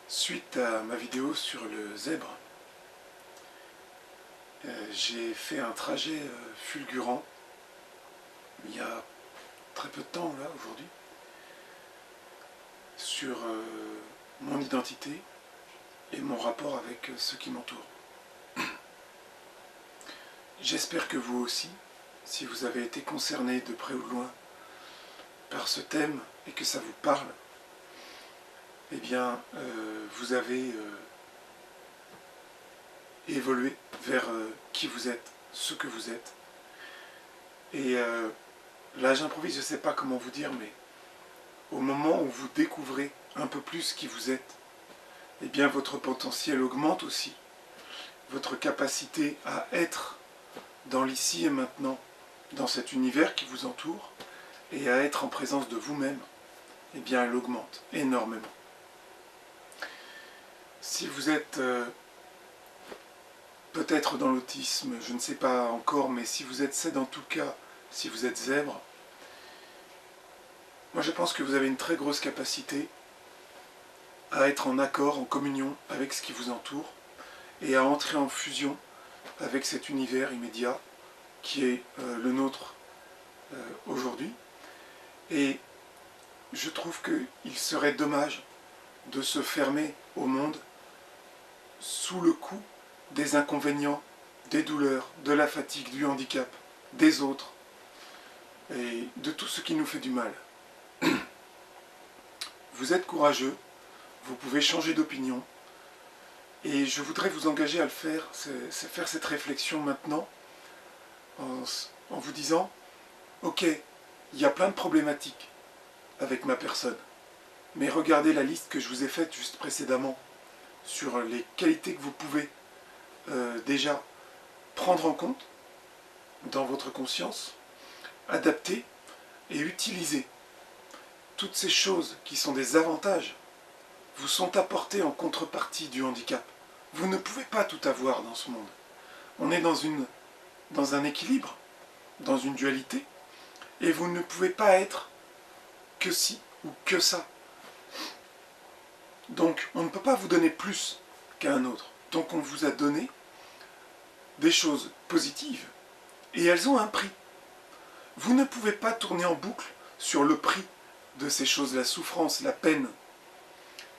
Suite à ma vidéo sur le zèbre, j'ai fait un trajet fulgurant il y a très peu de temps là aujourd'hui sur mon identité et mon rapport avec ceux qui m'entourent. J'espère que vous aussi, si vous avez été concerné de près ou de loin par ce thème et que ça vous parle, eh bien vous avez évolué vers qui vous êtes, ce que vous êtes. Et là j'improvise, je ne sais pas comment vous dire, mais au moment où vous découvrez un peu plus qui vous êtes, eh bien votre potentiel augmente aussi. Votre capacité à être dans l'ici et maintenant, dans cet univers qui vous entoure, et à être en présence de vous-même, eh bien elle augmente énormément. Si vous êtes peut-être dans l'autisme, je ne sais pas encore, mais si vous êtes cèdre en tout cas, si vous êtes zèbre, moi je pense que vous avez une très grosse capacité à être en accord, en communion avec ce qui vous entoure, et à entrer en fusion avec cet univers immédiat qui est le nôtre aujourd'hui. Et je trouve qu'il serait dommage de se fermer au monde sous le coup des inconvénients, des douleurs, de la fatigue, du handicap, des autres, et de tout ce qui nous fait du mal. Vous êtes courageux, vous pouvez changer d'opinion, et je voudrais vous engager à le faire, c'est faire cette réflexion maintenant, en vous disant, ok, il y a plein de problématiques avec ma personne, mais regardez la liste que je vous ai faite juste précédemment, sur les qualités que vous pouvez déjà prendre en compte dans votre conscience, adapter et utiliser. Toutes ces choses qui sont des avantages vous sont apportées en contrepartie du handicap. Vous ne pouvez pas tout avoir dans ce monde. On est dans un équilibre, dans une dualité, et vous ne pouvez pas être que ci ou que ça. Donc on ne peut pas vous donner plus qu'à un autre. Donc on vous a donné des choses positives, et elles ont un prix. Vous ne pouvez pas tourner en boucle sur le prix de ces choses, la souffrance, la peine.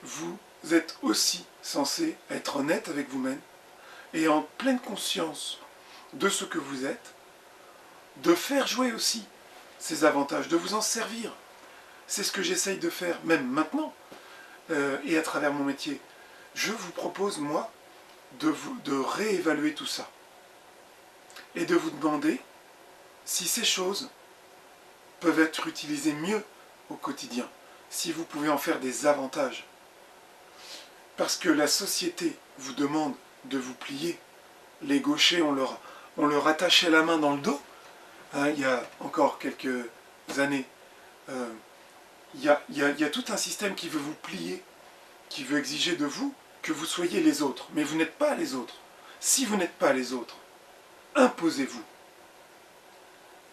Vous êtes aussi censé être honnête avec vous-même, et en pleine conscience de ce que vous êtes, de faire jouer aussi ces avantages, de vous en servir. C'est ce que j'essaye de faire, même maintenant, et à travers mon métier. Je vous propose, moi, de réévaluer tout ça, et de vous demander si ces choses peuvent être utilisées mieux au quotidien, si vous pouvez en faire des avantages. Parce que la société vous demande de vous plier. Les gauchers, on leur attachait la main dans le dos, hein, il y a encore quelques années. Il y a tout un système qui veut vous plier, qui veut exiger de vous que vous soyez les autres. Mais vous n'êtes pas les autres. Si vous n'êtes pas les autres, imposez-vous.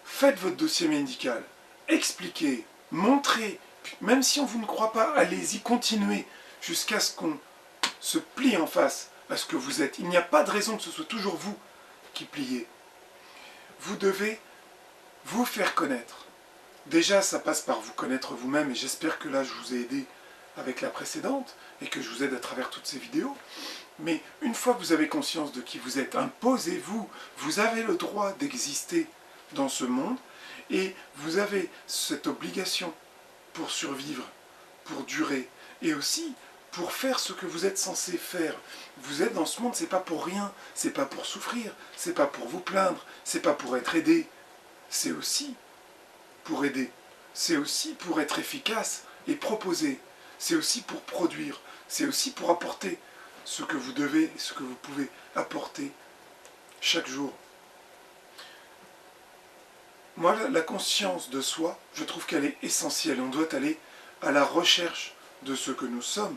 Faites votre dossier médical, expliquez, montrez, même si on vous ne croit pas, allez-y, continuez, jusqu'à ce qu'on se plie en face à ce que vous êtes. Il n'y a pas de raison que ce soit toujours vous qui pliez. Vous devez vous faire connaître. Déjà, ça passe par vous connaître vous-même, et j'espère que là, je vous ai aidé avec la précédente, et que je vous aide à travers toutes ces vidéos. Mais une fois que vous avez conscience de qui vous êtes, imposez-vous. Vous avez le droit d'exister dans ce monde, et vous avez cette obligation pour survivre, pour durer, et aussi pour faire ce que vous êtes censé faire. Vous êtes dans ce monde, c'est pas pour rien, c'est pas pour souffrir, c'est pas pour vous plaindre, c'est pas pour être aidé, c'est aussi pour aider, c'est aussi pour être efficace et proposer, c'est aussi pour produire, c'est aussi pour apporter ce que vous devez et ce que vous pouvez apporter chaque jour. Moi, la conscience de soi, je trouve qu'elle est essentielle. On doit aller à la recherche de ce que nous sommes.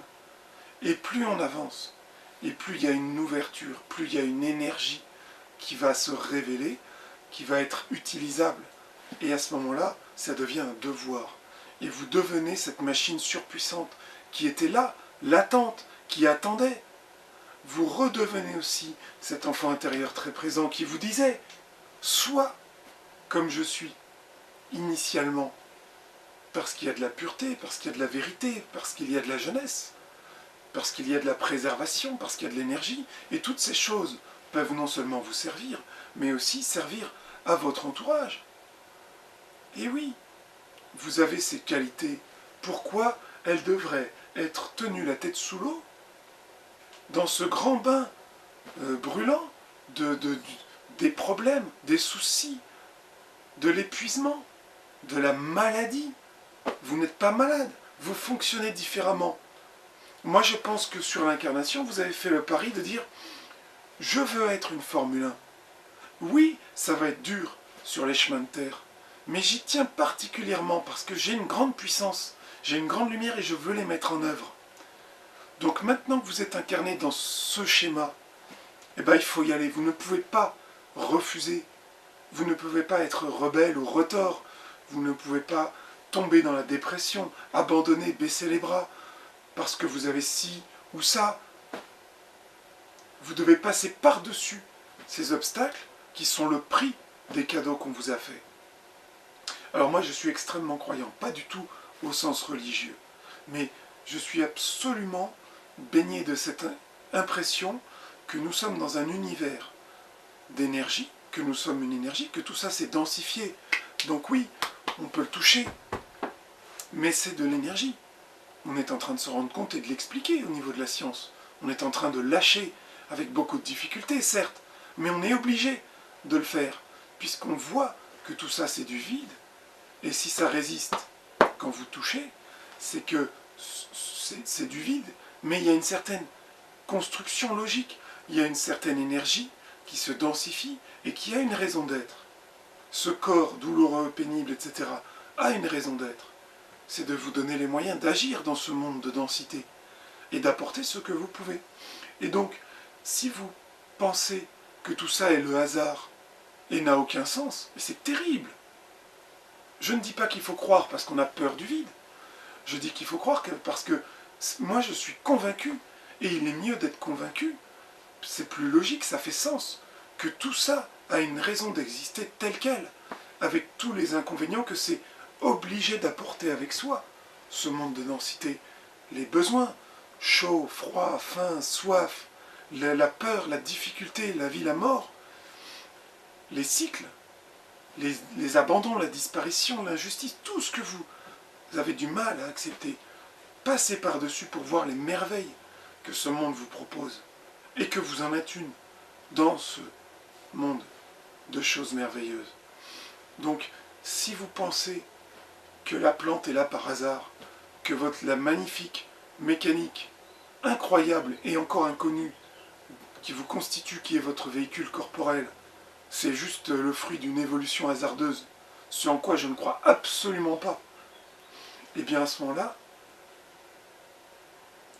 Et plus on avance, et plus il y a une ouverture, plus il y a une énergie qui va se révéler, qui va être utilisable. Et à ce moment-là, ça devient un devoir. Et vous devenez cette machine surpuissante qui était là, latente, qui attendait. Vous redevenez aussi cet enfant intérieur très présent qui vous disait « Sois comme je suis, initialement ». Parce qu'il y a de la pureté, parce qu'il y a de la vérité, parce qu'il y a de la jeunesse, parce qu'il y a de la préservation, parce qu'il y a de l'énergie. Et toutes ces choses peuvent non seulement vous servir, mais aussi servir à votre entourage. Et oui, vous avez ces qualités. Pourquoi elles devraient être tenues la tête sous l'eau dans ce grand bain brûlant des problèmes, des soucis, de l'épuisement, de la maladie? Vous n'êtes pas malade, vous fonctionnez différemment. Moi je pense que sur l'incarnation, vous avez fait le pari de dire « Je veux être une Formule 1 ». Oui, ça va être dur sur les chemins de terre, mais j'y tiens particulièrement parce que j'ai une grande puissance, j'ai une grande lumière et je veux les mettre en œuvre. Donc maintenant que vous êtes incarné dans ce schéma, eh ben, il faut y aller. Vous ne pouvez pas refuser, vous ne pouvez pas être rebelle ou retors, vous ne pouvez pas tomber dans la dépression, abandonner, baisser les bras, parce que vous avez ci ou ça. Vous devez passer par-dessus ces obstacles qui sont le prix des cadeaux qu'on vous a faits. Alors moi je suis extrêmement croyant, pas du tout au sens religieux, mais je suis absolument baigné de cette impression que nous sommes dans un univers d'énergie, que nous sommes une énergie, que tout ça s'est densifié. Donc oui, on peut le toucher, mais c'est de l'énergie. On est en train de se rendre compte et de l'expliquer au niveau de la science. On est en train de lâcher, avec beaucoup de difficultés, certes, mais on est obligé de le faire, puisqu'on voit que tout ça c'est du vide, et si ça résiste quand vous touchez, c'est que c'est du vide, mais il y a une certaine construction logique, il y a une certaine énergie qui se densifie et qui a une raison d'être. Ce corps douloureux, pénible, etc., a une raison d'être. C'est de vous donner les moyens d'agir dans ce monde de densité et d'apporter ce que vous pouvez. Et donc, si vous pensez que tout ça est le hasard et n'a aucun sens, c'est terrible. Je ne dis pas qu'il faut croire parce qu'on a peur du vide. Je dis qu'il faut croire parce que moi je suis convaincu, et il est mieux d'être convaincu, c'est plus logique, ça fait sens, que tout ça a une raison d'exister telle qu'elle, avec tous les inconvénients que c'est obligé d'apporter avec soi, ce monde de densité. Les besoins, chaud, froid, faim, soif, la peur, la difficulté, la vie, la mort, les cycles, les abandons, la disparition, l'injustice, tout ce que vous avez du mal à accepter. Passez par-dessus pour voir les merveilles que ce monde vous propose, et que vous en êtes une dans ce monde de choses merveilleuses. Donc, si vous pensez que la plante est là par hasard, que la magnifique mécanique incroyable et encore inconnue qui vous constitue, qui est votre véhicule corporel, c'est juste le fruit d'une évolution hasardeuse, ce en quoi je ne crois absolument pas, et bien à ce moment-là,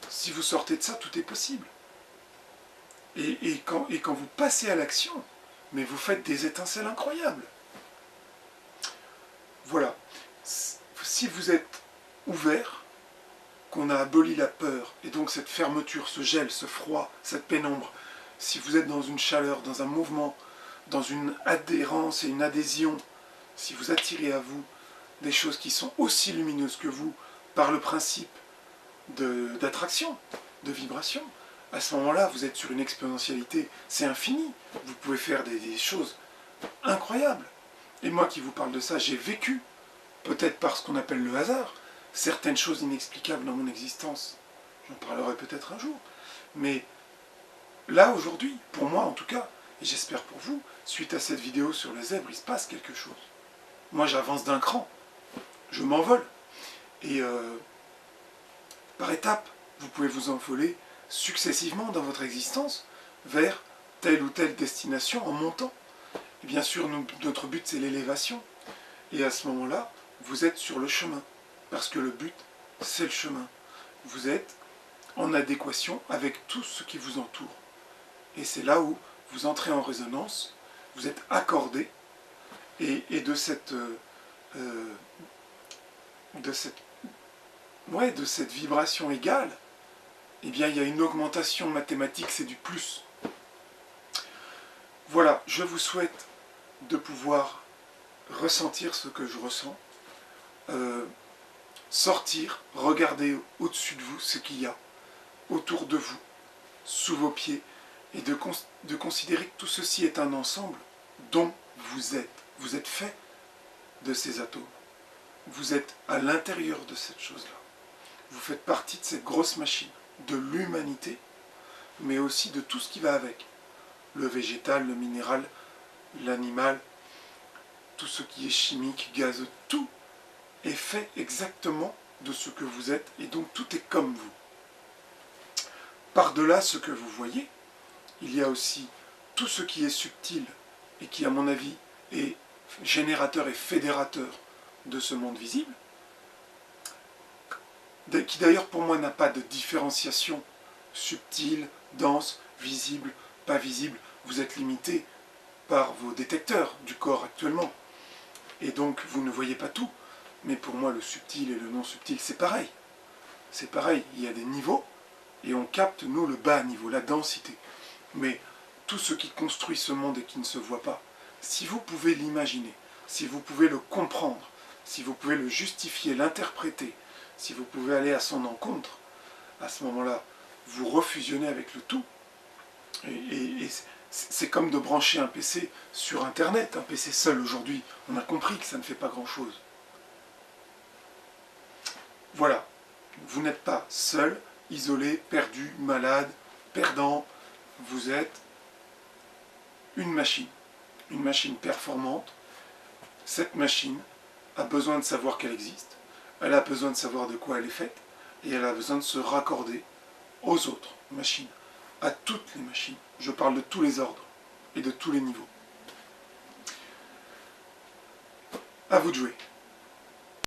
si vous sortez de ça, tout est possible. Et quand vous passez à l'action, mais vous faites des étincelles incroyables. Voilà. Si vous êtes ouvert, qu'on a aboli la peur, et donc cette fermeture, ce gel, ce froid, cette pénombre, si vous êtes dans une chaleur, dans un mouvement, dans une adhérence et une adhésion, si vous attirez à vous des choses qui sont aussi lumineuses que vous, par le principe d'attraction, de vibration, à ce moment-là, vous êtes sur une exponentialité, c'est infini. Vous pouvez faire des choses incroyables. Et moi qui vous parle de ça, j'ai vécu, peut-être par ce qu'on appelle le hasard, certaines choses inexplicables dans mon existence. J'en parlerai peut-être un jour. Mais là, aujourd'hui, pour moi en tout cas, et j'espère pour vous, suite à cette vidéo sur les zèbres, il se passe quelque chose. Moi, j'avance d'un cran. Je m'envole. Et par étapes, vous pouvez vous envoler successivement dans votre existence vers telle ou telle destination en montant. Et bien sûr, notre but, c'est l'élévation. Et à ce moment-là, vous êtes sur le chemin. Parce que le but, c'est le chemin. Vous êtes en adéquation avec tout ce qui vous entoure. Et c'est là où vous entrez en résonance, vous êtes accordé, et de cette vibration égale, eh bien il y a une augmentation mathématique, c'est du plus. Voilà, je vous souhaite de pouvoir ressentir ce que je ressens, sortir, regarder au-dessus de vous ce qu'il y a, autour de vous, sous vos pieds, et de considérer que tout ceci est un ensemble dont vous êtes. Vous êtes fait de ces atomes. Vous êtes à l'intérieur de cette chose-là. Vous faites partie de cette grosse machine, de l'humanité, mais aussi de tout ce qui va avec. Le végétal, le minéral, l'animal, tout ce qui est chimique, gazeux, tout est fait exactement de ce que vous êtes, et donc tout est comme vous. Par-delà ce que vous voyez, il y a aussi tout ce qui est subtil, et qui, à mon avis, est générateur et fédérateur de ce monde visible, qui d'ailleurs pour moi n'a pas de différenciation subtile, dense, visible, pas visible. Vous êtes limité par vos détecteurs du corps actuellement, et donc vous ne voyez pas tout. Mais pour moi, le subtil et le non subtil, c'est pareil. C'est pareil, il y a des niveaux, et on capte, nous, le bas niveau, la densité. Mais tout ce qui construit ce monde et qui ne se voit pas, si vous pouvez l'imaginer, si vous pouvez le comprendre, si vous pouvez le justifier, l'interpréter, si vous pouvez aller à son encontre, à ce moment-là, vous refusionnez avec le tout. Et c'est comme de brancher un PC sur Internet. Un PC seul aujourd'hui, on a compris que ça ne fait pas grand-chose. Voilà, vous n'êtes pas seul, isolé, perdu, malade, perdant. Vous êtes une machine performante. Cette machine a besoin de savoir qu'elle existe, elle a besoin de savoir de quoi elle est faite, et elle a besoin de se raccorder aux autres machines, à toutes les machines. Je parle de tous les ordres et de tous les niveaux. À vous de jouer.